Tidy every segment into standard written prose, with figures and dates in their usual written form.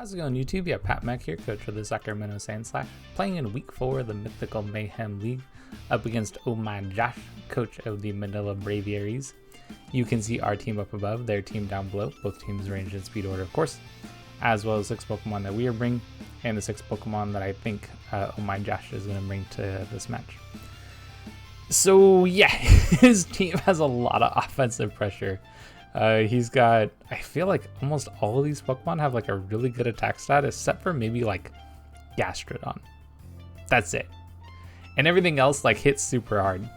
How's it going, YouTube? Yeah, Pat Mac here, coach of the Sacramento Sandslash, playing in week 4 of the Mythical Mayhem League, up against ohmyjosh, coach of the Manila Braviaries. You can see our team up above, their team down below, both teams range and speed order, of course, as well as 6 Pokemon that we are bringing, and the 6 Pokemon that I think ohmyjosh is going to bring to this match. So yeah, his team has a lot of offensive pressure. He's got, I feel like almost all of these Pokemon have like a really good attack stat, except for maybe like Gastrodon. That's it. And everything else like hits super hard.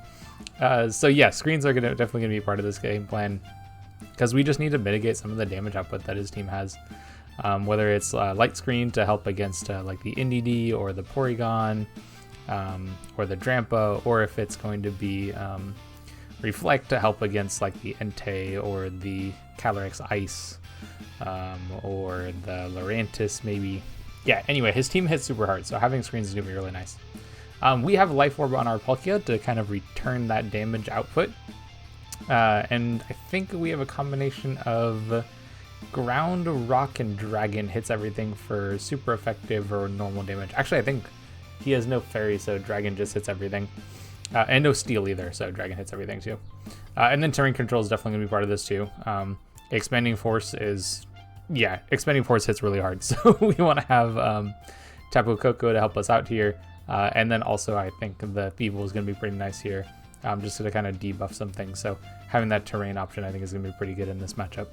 So yeah, screens are definitely gonna be part of this game plan, because we just need to mitigate some of the damage output that his team has. Whether it's light screen to help against like the NDD or the Porygon, or the Drampa, or if it's going to be Reflect to help against like the Entei or the Calyrex Ice, or the Lurantis maybe. Yeah, anyway, his team hits super hard, so having screens is going to be really nice. We have Life Orb on our Palkia to kind of return that damage output. And I think we have a combination of Ground, Rock, and Dragon hits everything for super effective or normal damage. Actually, I think he has no Fairy, so Dragon just hits everything. And no Steel either, so Dragon hits everything too. And then Terrain Control is definitely going to be part of this too. Expanding Force is, yeah, Expanding Force hits really hard, so we want to have Tapu Koko to help us out here. And then also I think the Thievul is going to be pretty nice here, just to kind of debuff some things. So having that Terrain option I think is going to be pretty good in this matchup.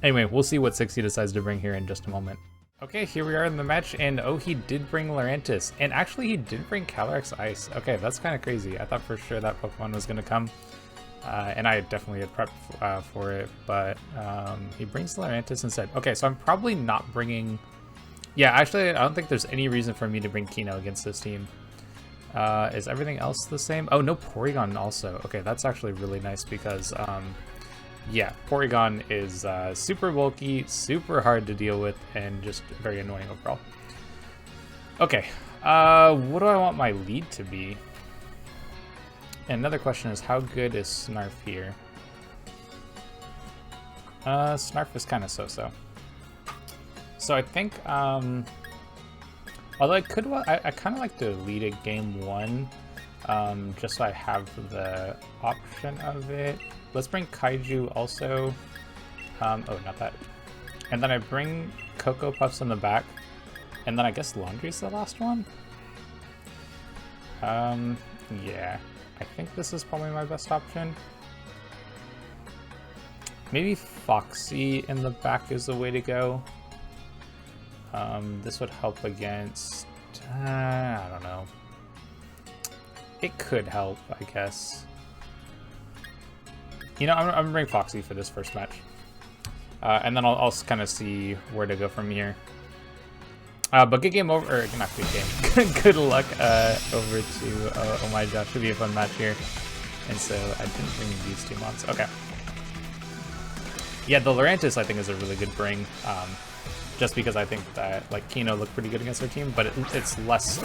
Anyway, we'll see what 6 he decides to bring here in just a moment. Okay, here we are in the match, and oh, he did bring Lurantis, and actually he did bring Calyrex Ice. Okay, that's kind of crazy. I thought for sure that Pokemon was going to come, and I definitely had prepped for it, but he brings Lurantis instead. Okay, so I'm probably not bringing... Yeah, actually, I don't think there's any reason for me to bring Kino against this team. Is everything else the same? Oh, no Porygon also. Okay, that's actually really nice because... yeah, Porygon is super bulky, super hard to deal with, and just very annoying overall. Okay, what do I want my lead to be? And another question is, how good is Snarf here? Snarf is kind of so-so. So I think, although I could, I kind of like to lead a game 1, just so I have the option of it. Let's bring Kaiju also. Oh, not that. And then I bring Cocoa Puffs in the back. And then I guess Laundry's the last one? Yeah. I think this is probably my best option. Maybe Foxy in the back is the way to go. This would help against... I don't know. It could help, I guess. You know, I'm gonna bring Foxy for this first match, and then I'll kind of see where to go from here. But good game over, or not good game. Good luck over to ohmyjosh. Should be a fun match here. And so I didn't bring these 2 mods. Okay. Yeah, the Lurantis I think is a really good bring, just because I think that like Kino looked pretty good against our team, but it's less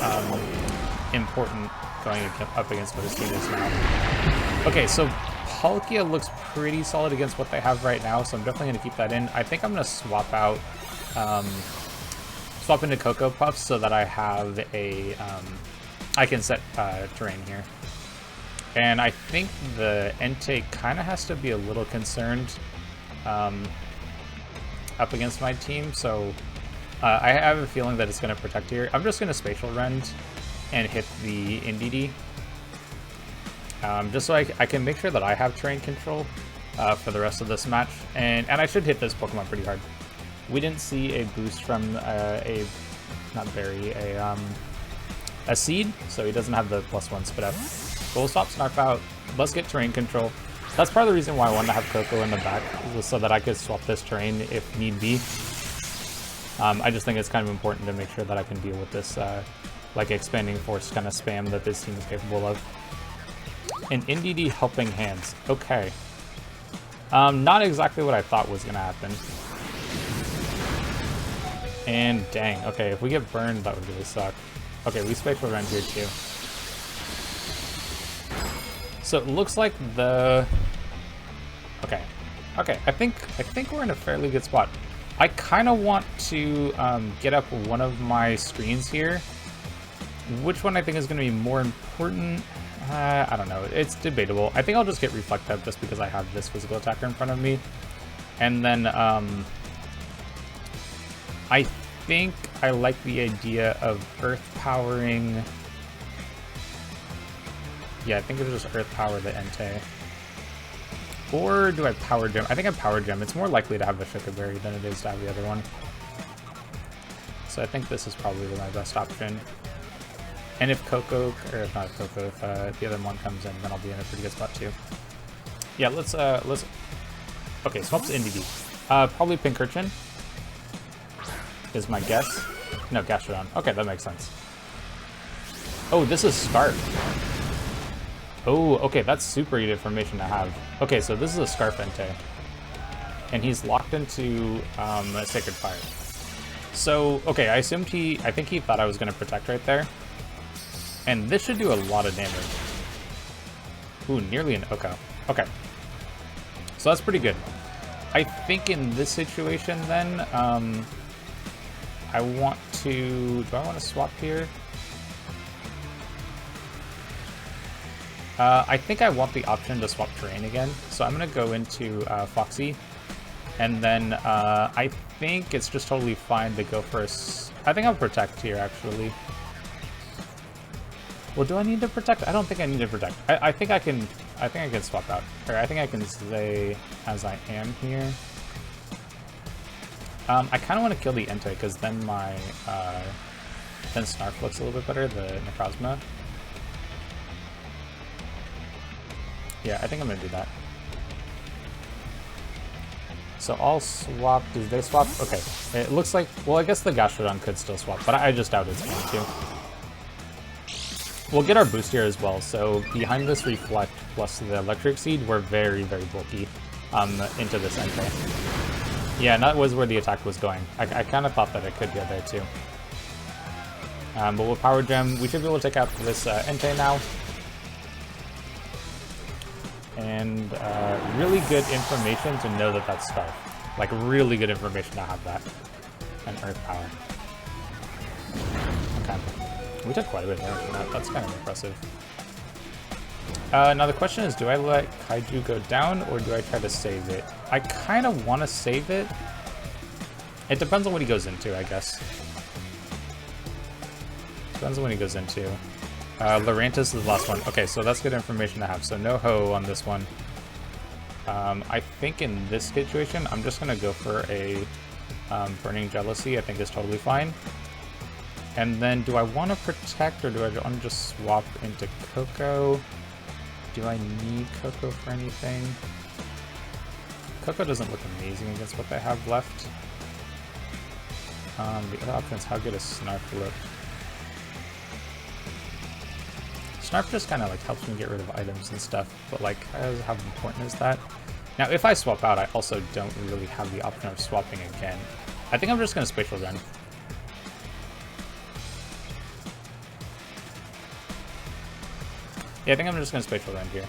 important going up against what his team is now. Okay, so Palkia looks pretty solid against what they have right now, so I'm definitely going to keep that in. I think I'm going to swap out, swap into Cocoa Puffs so that I have a, I can set terrain here. And I think the Entei kind of has to be a little concerned up against my team, so I have a feeling that it's going to protect here. I'm just going to Spatial Rend and hit the NDD. Just so I can make sure that I have terrain control for the rest of this match, and I should hit this Pokemon pretty hard. We didn't see a boost from a Seed, so he doesn't have the +1 spit up. But we'll swap Snarf out. Let's get terrain control. That's part of the reason why I wanted to have Coco in the back, was so that I could swap this terrain if need be. I just think it's kind of important to make sure that I can deal with this like Expanding Force kind of spam that this team is capable of. And NDD Helping Hands. Okay. Not exactly what I thought was going to happen. And dang. Okay, if we get burned, that would really suck. Okay, we Spatial Rend here too. So it looks like the... Okay. Okay, I think we're in a fairly good spot. I kind of want to get up one of my screens here. Which one I think is going to be more important? I don't know. It's debatable. I think I'll just get Reflect Up just because I have this physical attacker in front of me. And then I think I like the idea of Earth powering. Yeah, I think it'll just Earth power the Entei. Or do I Power Gem? I think I Power Gem. It's more likely to have the Shikaberry than it is to have the other one. So I think this is probably my best option. And if Coco, or if not Coco, if the other one comes in, then I'll be in a pretty good spot too. Yeah, let's, okay, swaps to NDB. Probably Pincurchin is my guess. No, Gastrodon. Okay, that makes sense. Oh, this is Scarf. Oh, okay, that's super good information to have. Okay, so this is a Scarf Entei. And he's locked into a Sacred Fire. So, okay, I think he thought I was going to Protect right there. And this should do a lot of damage. Ooh, nearly an Oko. Okay. So that's pretty good. I think in this situation then, I want to... Do I want to swap here? I think I want the option to swap terrain again. So I'm going to go into Foxy. And then I think it's just totally fine to go for a... I think I'll Protect here, actually. Well, do I need to Protect? I don't think I need to Protect. I think I can swap out. Or I think I can stay as I am here. I kind of want to kill the Entei because then my then Snarf looks a little bit better, the Necrozma. Yeah, I think I'm gonna do that. So I'll swap. Did they swap? Okay. It looks like. Well, I guess the Gastrodon could still swap, but I just doubt it's going to. We'll get our boost here as well, so behind this Reflect plus the Electric Seed, we're very, very bulky into this Entei. Yeah, and that was where the attack was going. I kind of thought that it could get there too. But with Power Gem, we should be able to take out this Entei now. And really good information to know that that's Scarf. Like, really good information to have that. And Earth Power. Okay. We took quite a bit of damage from that. That's kind of impressive. Now the question is, do I let Kaiju go down or do I try to save it? I kind of want to save it. It depends on what he goes into, I guess. Depends on what he goes into. Lurantis is the last one. Okay, so that's good information to have. So no Ho on this one. I think in this situation, I'm just going to go for a Burning Jealousy. I think is totally fine. And then do I want to Protect or do I want to just swap into Coco? Do I need Coco for anything? Coco doesn't look amazing against what they have left. The other option is how good does Snarf look? Snarf just kind of like helps me get rid of items and stuff, but like how important is that? Now if I swap out, I also don't really have the option of swapping again. I think I'm just going to Spatial Rend. Yeah, I think I'm just going to Spatial Rend here.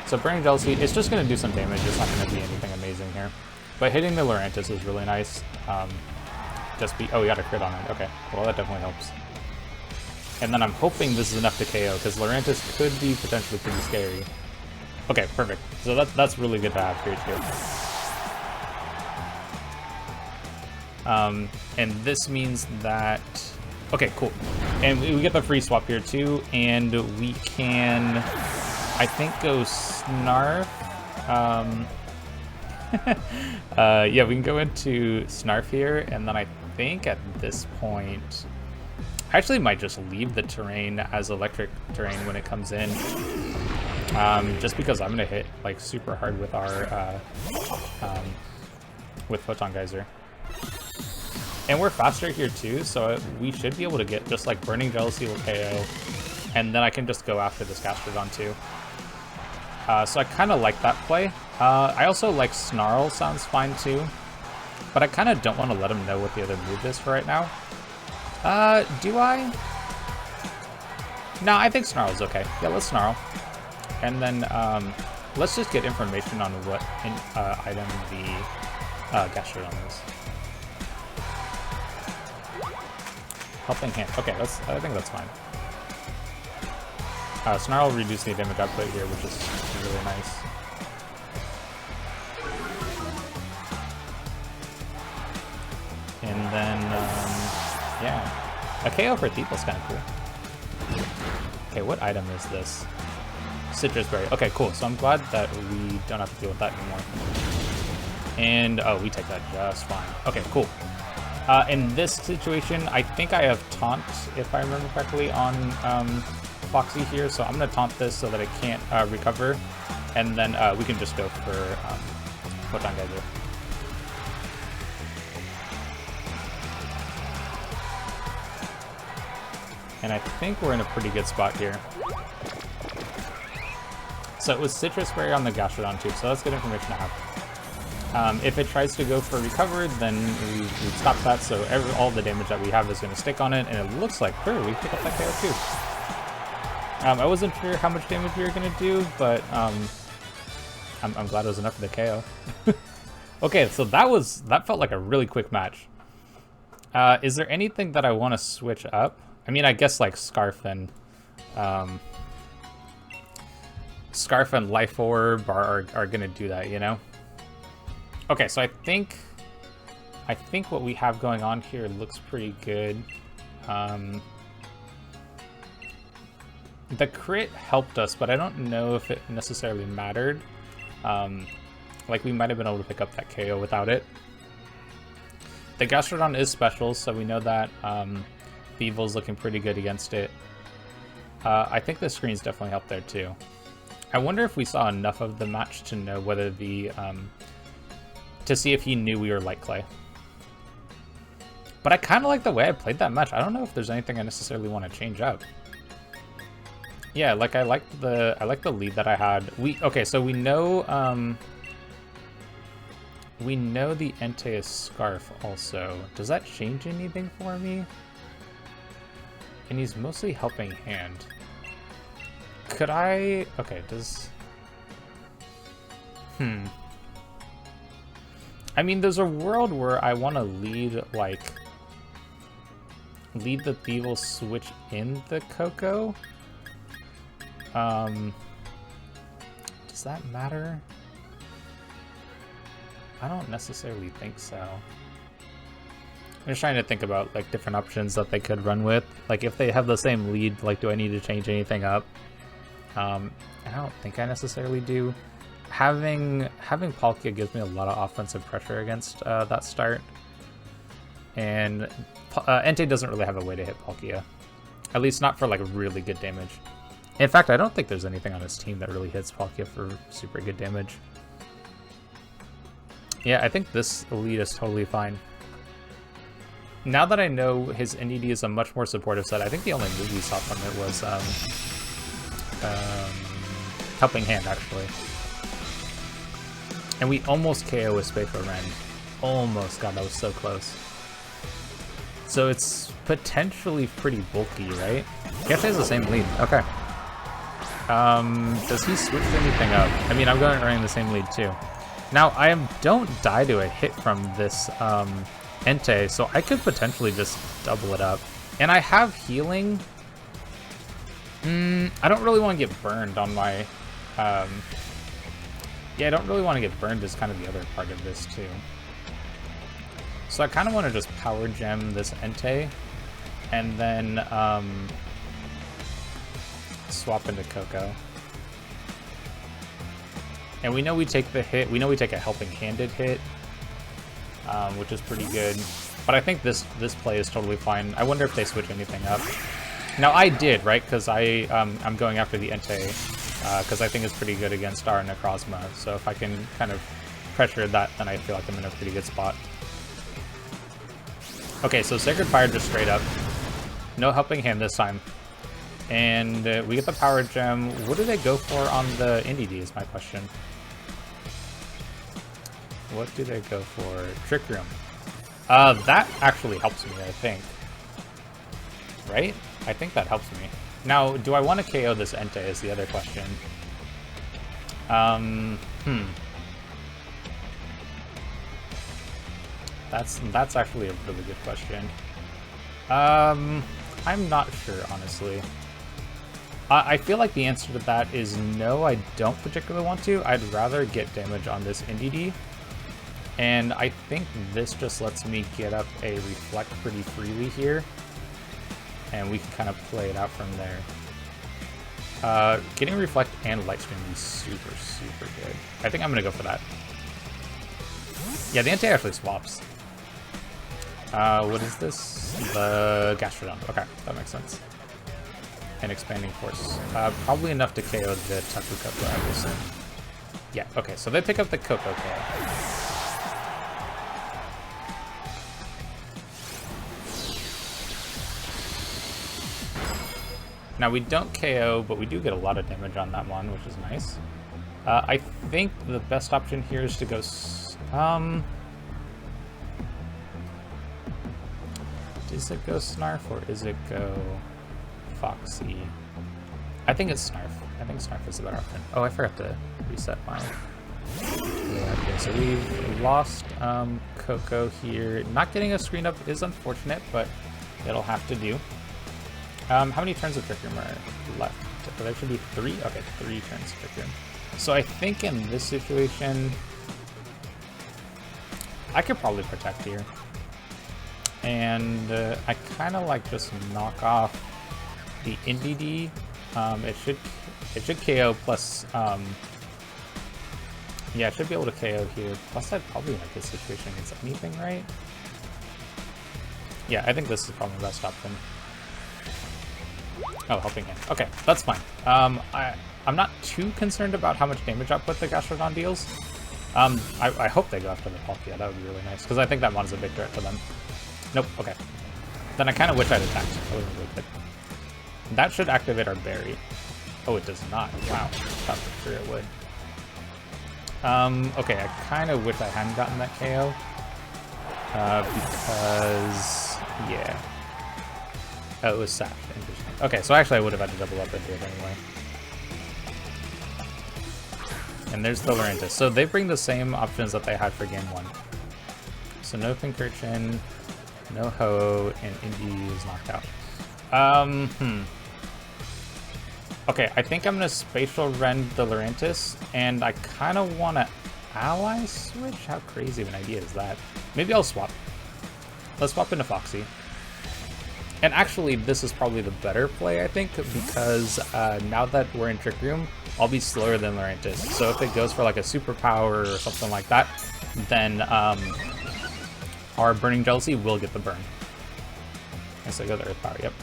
So Burning Jealousy, it's just going to do some damage. It's not going to be anything amazing here. But hitting the Lurantis is really nice. Oh, we got a crit on it. Okay, well that definitely helps. And then I'm hoping this is enough to KO, because Lurantis could be potentially pretty scary. Okay, perfect. So that's really good to have here too. And this means that... Okay, cool. And we get the free swap here too, and we can, I think, go Snarf. Yeah, we can go into Snarf here, and then I think at this point, I actually might just leave the terrain as electric terrain when it comes in. Just because I'm gonna hit like super hard with our with Photon Geyser. And we're faster here too, so we should be able to get just like Burning Jealousy will KO, and then I can just go after this Gastrodon too. So I kind of like that play. I also like Snarl, sounds fine too, but I kind of don't want to let him know what the other move is for right now. Do I? No, I think Snarl's okay. Yeah, let's Snarl. And then let's just get information on what item Gastrodon is. Helping Hand. Okay, I think that's fine. Snarl will reduce the damage output here, which is really nice. And then, yeah. A KO for Thievul is kind of cool. Okay, what item is this? Citrus Berry. Okay, cool. So I'm glad that we don't have to deal with that anymore. And, oh, we take that just fine. Okay, cool. In this situation, I think I have Taunt, if I remember correctly, on Foxy here. So I'm going to Taunt this so that it can't recover. And then we can just go for Photon Geyser. And I think we're in a pretty good spot here. So it was Citrus Berry on the Gastrodon too, so that's good information to have. If it tries to go for Recover, then we stop that, so all the damage that we have is going to stick on it, and it looks like, we pick up that KO too. I wasn't sure how much damage we were going to do, but I'm glad it was enough for the KO. Okay, so that felt like a really quick match. Is there anything that I want to switch up? I mean, I guess like Scarf and Life Orb are gonna do that, you know? Okay, so I think what we have going on here looks pretty good. The crit helped us, but I don't know if it necessarily mattered. Like, we might have been able to pick up that KO without it. The Gastrodon is special, so we know that Thievul's looking pretty good against it. I think the screens definitely helped there too. I wonder if we saw enough of the match to know whether to see if he knew we were Light Clay. But I kind of like the way I played that match. I don't know if there's anything I necessarily want to change up. Yeah, like I like the lead that I had. Okay, so we know the Entei is Scarf also. Does that change anything for me? And he's mostly Helping Hand. Could I... Okay, does... I mean, there's a world where I want to lead the Thievul switch in the Coco. Does that matter? I don't necessarily think so. I'm just trying to think about like different options that they could run with. Like if they have the same lead, like do I need to change anything up? I don't think I necessarily do. Having Palkia gives me a lot of offensive pressure against that start. And Entei doesn't really have a way to hit Palkia. At least not for like really good damage. In fact, I don't think there's anything on his team that really hits Palkia for super good damage. Yeah, I think this lead is totally fine. Now that I know his NED is a much more supportive set, I think the only move we saw from it was Helping Hand, actually. And we almost KO with Spayfo Ren. Almost. God, that was so close. So it's potentially pretty bulky, right? He actually has the same lead. Okay. Does he switch anything up? I mean, I'm going running the same lead too. Now, I don't die to a hit from this Entei, so I could potentially just double it up. And I have healing. I don't really want to get burned on my... yeah, I don't really want to get burned is kind of the other part of this too. So I kind of want to just Power Gem this Entei, and then swap into Coco. And we know we take the hit. We know we take a Helping Handed hit, which is pretty good. But I think this play is totally fine. I wonder if they switch anything up. Now I did, right? Because I'm going after the Entei, because I think it's pretty good against our Necrozma. So if I can kind of pressure that, then I feel like I'm in a pretty good spot. Okay, so Sacred Fire just straight up. No Helping Hand this time. And we get the Power Gem. What do they go for on the NED is my question. What do they go for? Trick Room. That actually helps me, I think. Right? I think that helps me. Now, do I want to KO this Entei is the other question. That's actually a really good question. I'm not sure, honestly. I feel like the answer to that is no, I don't particularly want to. I'd rather get damage on this NDD. And I think this just lets me get up a Reflect pretty freely here. And we can kind of play it out from there. Getting Reflect and Lightstream would be super, super good. I think I'm going to go for that. Yeah, the anti actually swaps. What is this? The Gastrodon. Okay, that makes sense. And Expanding Force. Probably enough to KO the Tapu Koko, I would assume. Yeah, okay, so they pick up the Koko KO. Now we don't KO, but we do get a lot of damage on that one, which is nice. I think the best option here is to go... Does it go Snarf or is it go Foxy? I think it's Snarf. I think Snarf is the better option. Oh, I forgot to reset mine. Okay, so we've lost Koko here. Not getting a screen up is unfortunate, but it'll have to do. How many turns of Trick Room are left? There should be 3? Okay, 3 turns of Trick Room. So I think in this situation, I could probably Protect here. And I kind of like just knock off the NDD. It should KO plus, yeah, it should be able to KO here. Plus I'd probably like this situation against anything, right? Yeah, I think this is probably the best option. Oh, Helping Hand. Okay, that's fine. I'm not too concerned about how much damage output the Gastrodon deals. I hope they go after the Palkia. That would be really nice, because I think that one's a big threat for them. Nope, okay. Then I kind of wish I'd attacked. That would have been really good. That should activate our berry. Oh, it does not. Wow. Thought for sure it would. Okay, I kind of wish I hadn't gotten that KO. Because, yeah. Oh, it was sacked. Interesting. Okay, so actually I would have had to double up and do it anyway. And there's the Lurantis. So they bring the same options that they had for game 1. So no Pincurchin, no Ho, and Indy is knocked out. Okay, I think I'm gonna Spatial Rend the Lurantis, and I kind of want to Ally Switch? How crazy of an idea is that? Maybe I'll swap. Let's swap into Foxy. And actually, this is probably the better play, I think, because now that we're in Trick Room, I'll be slower than Lurantis. So if it goes for like a superpower or something like that, then our Burning Jealousy will get the burn. And so go to Earth Power, yep.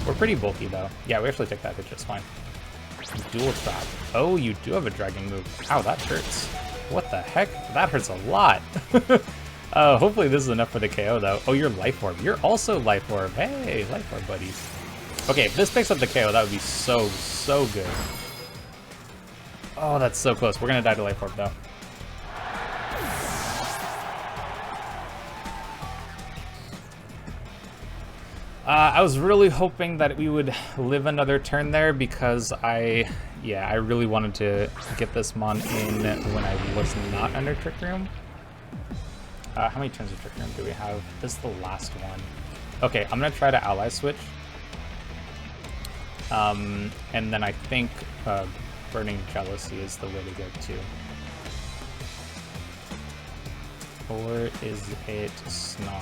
We're pretty bulky though. Yeah, we actually take that hit just fine. Dual Trap. Oh, you do have a dragging move. Ow, that hurts. What the heck? That hurts a lot. Hopefully this is enough for the KO though. Oh, you're Life Orb. You're also Life Orb. Hey, Life Orb buddies. Okay, if this picks up the KO, that would be so, so good. Oh, that's so close. We're gonna die to Life Orb though. I was really hoping that we would live another turn there because I really wanted to get this Mon in when I was not under Trick Room. How many turns of Trick Room do we have? This is the last one. Okay, I'm gonna try to Ally Switch. And then I think Burning Jealousy is the way to go too. Or is it Snarl?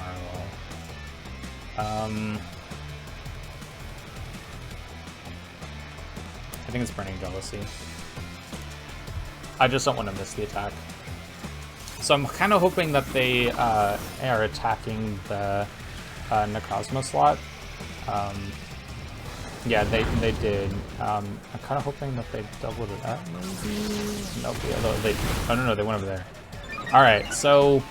I think it's Burning Jealousy. I just don't want to miss the attack. So I'm kind of hoping that they are attacking the Necrozma slot. Yeah, they did. I'm kind of hoping that they doubled it up, maybe? Nope, yeah, oh no, they went over there. Alright, so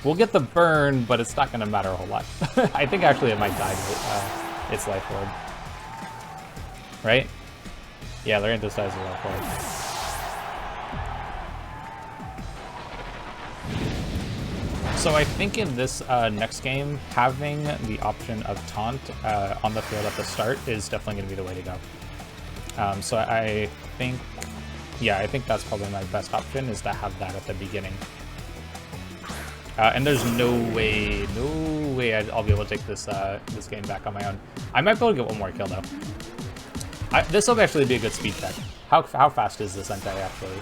we'll get the burn, but it's not going to matter a whole lot. I think actually it might die to its Life Orb. Right? Yeah, Lurantis dies to Life Orb. So I think in this next game, having the option of Taunt on the field at the start is definitely going to be the way to go. So I think, yeah, I think that's probably my best option, is to have that at the beginning. And there's no way I'll be able to take this this game back on my own. I might be able to get one more kill though. This will actually be a good speed check. How fast is this Entei actually?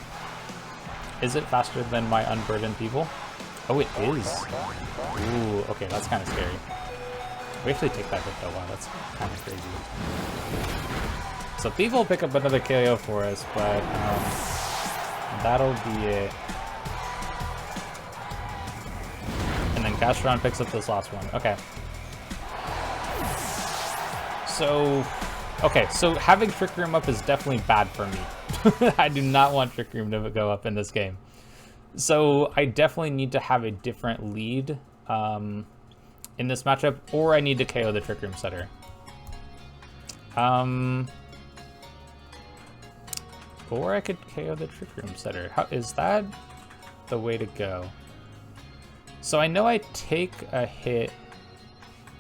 Is it faster than my Unburdened Thievul? Oh, it is. Ooh, okay, that's kind of scary. We actually take that hit though. Wow, that's kind of crazy. So Thievul will pick up another KO for us, but that'll be it. And then Castron picks up this last one. Okay. So, okay, so having Trick Room up is definitely bad for me. I do not want Trick Room to go up in this game. So I definitely need to have a different lead in this matchup, or I need to KO the Trick Room setter. Or I could KO the Trick Room setter. How is that the way to go? So I know I take a hit.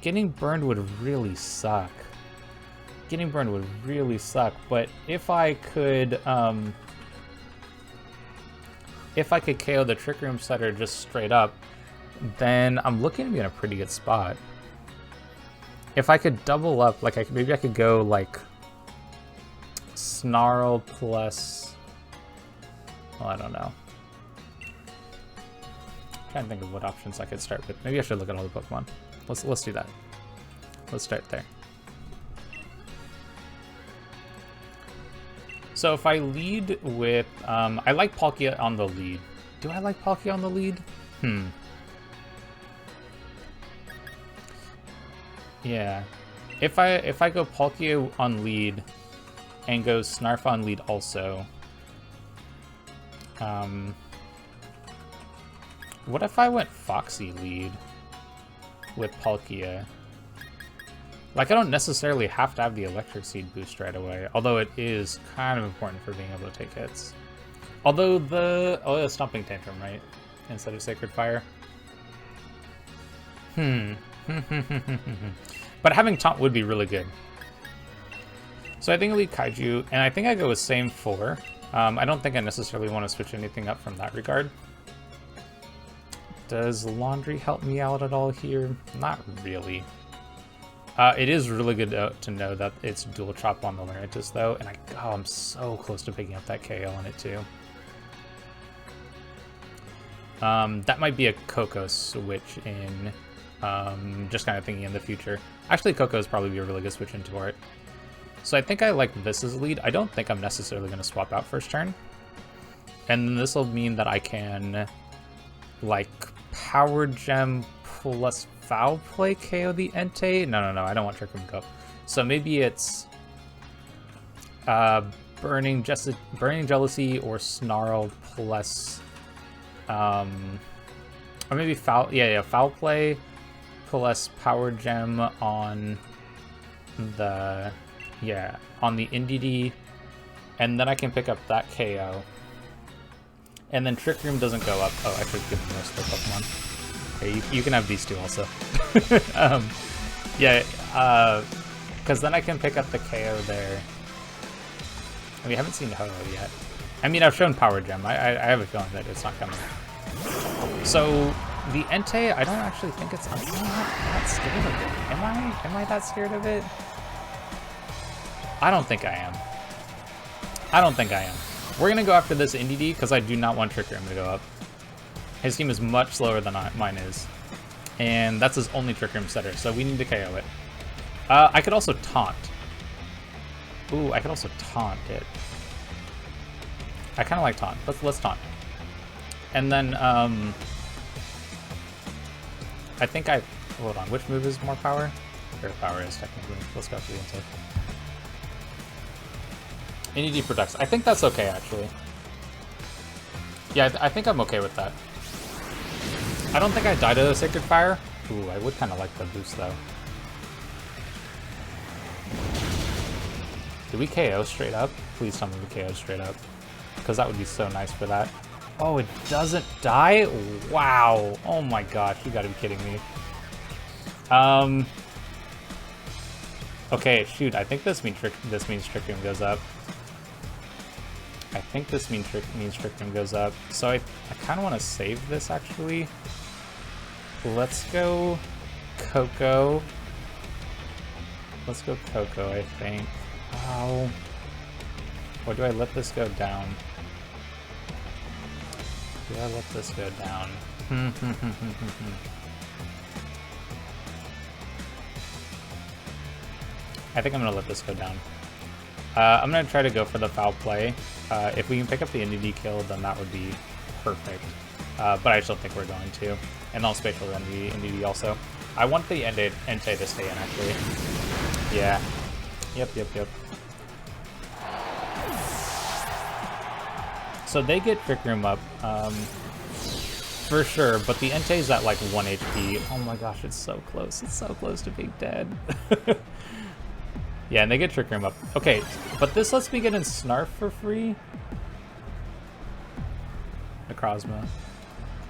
Getting burned would really suck. Getting burned would really suck, but if I could KO the Trick Room setter just straight up, then I'm looking to be in a pretty good spot. If I could double up, like maybe I could go like Snarl plus, well, I don't know. I'm trying to think of what options I could start with. Maybe I should look at all the Pokemon. Let's do that. Let's start there. So if I lead with, I like Palkia on the lead. Do I like Palkia on the lead? Yeah. If I go Palkia on lead and go Snarf on lead also. What if I went Foxy lead with Palkia? Like, I don't necessarily have to have the Electric Seed boost right away, although it is kind of important for being able to take hits. Although the Stomping Tantrum, right? Instead of Sacred Fire. But having Taunt would be really good. So I think I lead Kaiju, and I think I go with same 4. I don't think I necessarily want to switch anything up from that regard. Does Laundry help me out at all here? Not really. It is really good to know that it's dual chop on the Laryntis though, and I'm so close to picking up that KO on it too. That might be a Coco switch in, just kind of thinking in the future. Actually, Coco is probably be a really good switch in for it. So I think I like this as a lead. I don't think I'm necessarily going to swap out first turn. And this will mean that I can, like, Power Gem plus Foul Play KO the Entei? No, I don't want Trick Room to go up. So maybe it's Burning Jealousy or Snarl plus, or maybe Foul Play plus Power Gem on the, on the NDD, and then I can pick up that KO. And then Trick Room doesn't go up. Oh, I should give them most of the Pokemon. Okay, you can have these two also. Because then I can pick up the KO there. We haven't seen Ho-Oh yet. I mean, I've shown Power Gem. I have a feeling that it's not coming. So, the Entei, I don't actually think it's... I'm not that scared of it. Am I that scared of it? I don't think I am. We're going to go after this NDD because I do not want Trick Room to go up. His team is much slower than mine is. And that's his only Trick Room setter, so we need to KO it. I could also taunt. Ooh, I could also taunt it. I kind of like taunt. Let's taunt. And then, I think hold on, which move is more power? Or power is technically. Let's go for the intake. NED protects. I think that's okay, actually. Yeah, I think I'm okay with that. I don't think I die to the Sacred Fire. Ooh, I would kind of like the boost, though. Did we KO straight up? Please tell me we KO straight up. Because that would be so nice for that. Oh, it doesn't die? Wow. Oh my gosh, you gotta be kidding me. Okay, shoot, I think this means Trick Room goes up. I think this means Trick Room goes up. So I kind of want to save this, actually. Let's go Coco. Let's go Coco, I think. Oh. Or do I let this go down? Do I let this go down? I think I'm gonna let this go down. I'm gonna try to go for the foul play. If we can pick up the NDD kill, then that would be perfect. But I still think we're going to. And I'll spatial run the NDD also. I want the Entei to stay in, actually. Yeah. Yep. So they get Trick Room up, for sure, but the Entei's at like 1 HP. Oh my gosh, it's so close. It's so close to being dead. Yeah, and they get Trick Room up. Okay, but this lets me get in Snarf for free? Necrozma.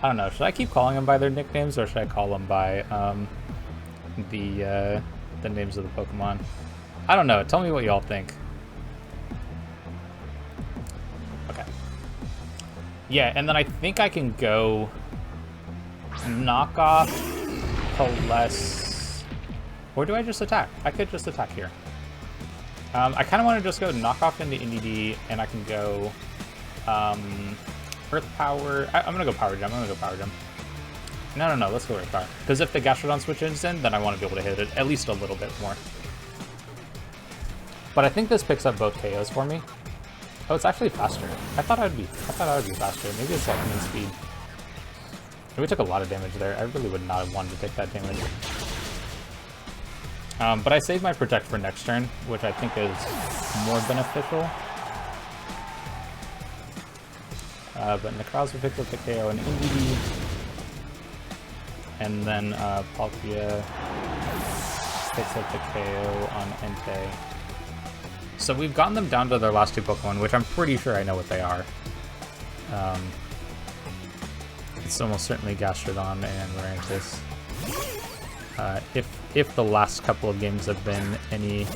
I don't know, should I keep calling them by their nicknames, or should I call them by the names of the Pokemon? I don't know, tell me what y'all think. Okay. Yeah, and then I think I can go knock off Peless. Or do I just attack? I could just attack here. I kind of want to just go knock off into NDD, and I can go Earth Power. I'm going to go Power Gem. No, let's go Earth Power. Because if the Gastrodon switches in, then I want to be able to hit it at least a little bit more. But I think this picks up both KOs for me. Oh, it's actually faster. I thought I would be faster. Maybe it's like main speed. We took a lot of damage there. I really would not have wanted to take that damage. But I saved my Protect for next turn, which I think is more beneficial. But Necrozma picks up the KO and NDD. And then Palkia picks up the KO on Entei. So we've gotten them down to their last two Pokemon, which I'm pretty sure I know what they are. It's almost certainly Gastrodon and Lurantis. If the last couple of games have been any...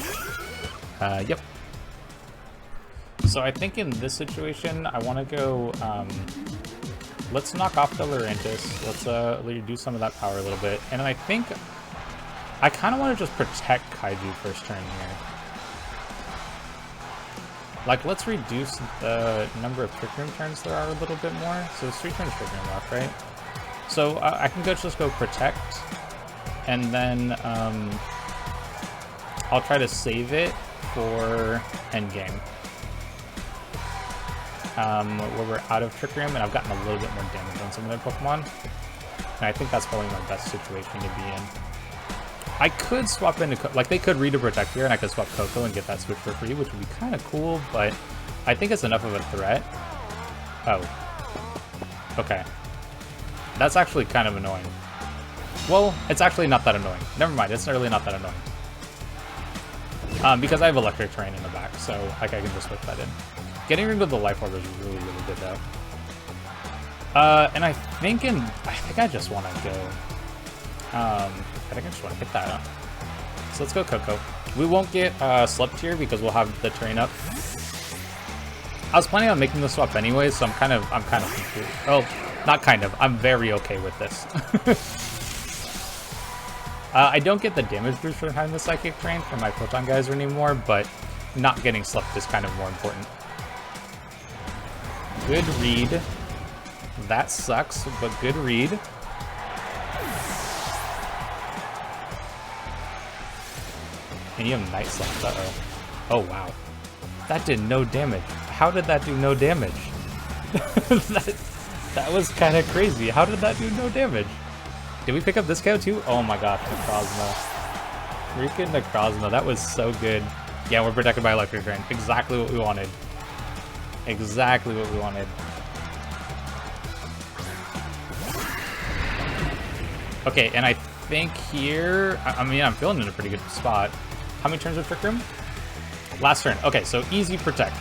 Yep. So I think in this situation, I want to go... let's knock off the Lurantis. Let's do some of that power a little bit. And I think... I kind of want to just protect Kaiju first turn here. Like, let's reduce the number of Trick Room turns there are a little bit more. So there's 3 turns Trick Room left, right? So I can just go Protect. And then I'll try to save it for endgame. Where we're out of Trick Room, and I've gotten a little bit more damage on some of their Pokemon. And I think that's probably my best situation to be in. I could swap into... Like, they could read a Protect here, and I could swap Coco and get that switch for free, which would be kind of cool, but I think it's enough of a threat. Oh. Okay. That's actually kind of annoying. Well, it's actually not that annoying. Never mind, it's really not that annoying. Because I have Electric Terrain in the back, so like I can just whip that in. Getting rid of the Life Orb is really, really good, though. And I think I just want to go... I think I just want to hit that up. So let's go Coco. We won't get Slept here because we'll have the terrain up. I was planning on making the swap anyway, so I'm kind of confused. Oh, not kind of. I'm very okay with this. I don't get the damage boost from having the Psychic Terrain from my Photon Geyser anymore, but not getting Slept is kind of more important. Good read. That sucks, but good read. And you have Night Slash, uh-oh. Oh, wow. That did no damage. How did that do no damage? that was kind of crazy. How did that do no damage? Did we pick up this cow too? Oh my gosh, Necrozma. Freaking Necrozma, that was so good. Yeah, we're protected by Electric Drain. Exactly what we wanted. Exactly what we wanted. Okay, and I think here... I mean, I'm feeling in a pretty good spot. How many turns of Trick Room? Last turn. Okay, so easy Protect.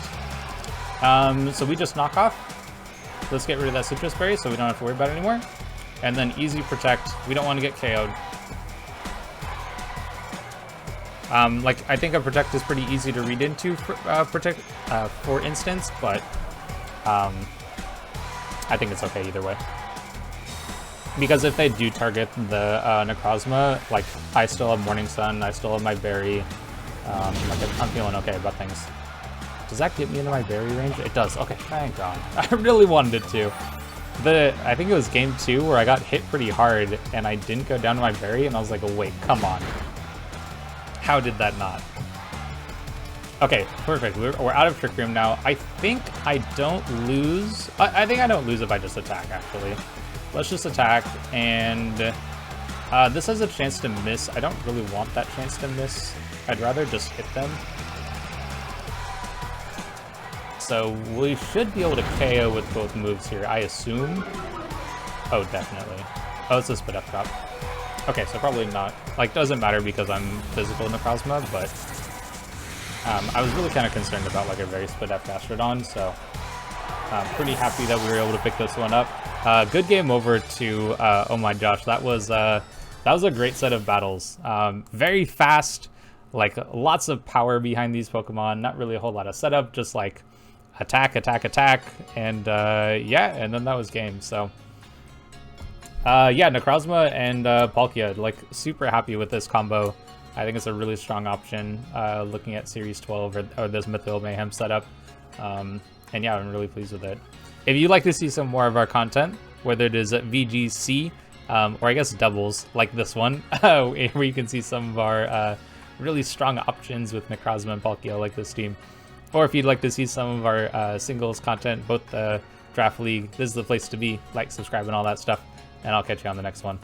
So we just knock off. Let's get rid of that Citrus Berry so we don't have to worry about it anymore. And then easy Protect. We don't want to get KO'd. Like, I think a Protect is pretty easy to read into for instance, but I think it's okay either way. Because if they do target the Necrozma, like, I still have Morning Sun, I still have my berry. Like, I'm feeling okay about things. Does that get me into my berry range? It does. Okay, thank God. I really wanted it to. I think it was game 2 where I got hit pretty hard and I didn't go down to my berry and I was like, oh wait, come on. How did that not? Okay, perfect. We're out of Trick Room now. I think I don't lose. I think I don't lose if I just attack, actually. Let's just attack, and this has a chance to miss. I don't really want that chance to miss. I'd rather just hit them. So we should be able to KO with both moves here, I assume. Oh, definitely. Oh, it's a spit up drop. Okay, so probably not. Like, doesn't matter because I'm physical Necrozma, but I was really kind of concerned about like a very split up Gastrodon, so pretty happy that we were able to pick this one up. Good game over to ohmyjosh. That was a great set of battles. Very fast, like lots of power behind these Pokemon. Not really a whole lot of setup, just like attack, attack, attack, and yeah, and then that was game. So yeah, Necrozma and Palkia, like super happy with this combo. I think it's a really strong option looking at Series 12 or this Mythical Mayhem setup. And yeah, I'm really pleased with it. If you'd like to see some more of our content, whether it is at VGC or I guess doubles like this one, where you can see some of our really strong options with Necrozma and Palkia like this team, or if you'd like to see some of our singles content, both the Draft League, this is the place to be. Like, subscribe, and all that stuff. And I'll catch you on the next one.